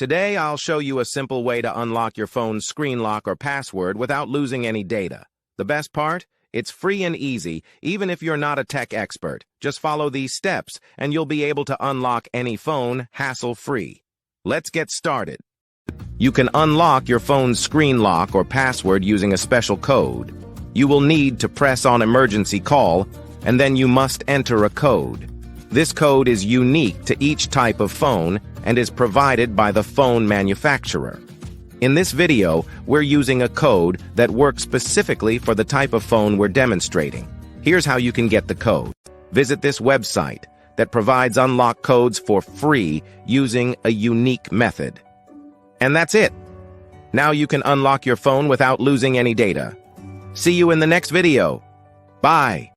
Today, I'll show you a simple way to unlock your phone's screen lock or password without losing any data. The best part? It's free and easy, even if you're not a tech expert. Just follow these steps, and you'll be able to unlock any phone hassle-free. Let's get started. You can unlock your phone's screen lock or password using a special code. You will need to press on emergency call, and then you must enter a code. This code is unique to each type of phone and is provided by the phone manufacturer. In this video, we're using a code that works specifically for the type of phone we're demonstrating. Here's how you can get the code. Visit this website that provides unlock codes for free using a unique method. And that's it. Now you can unlock your phone without losing any data. See you in the next video. Bye.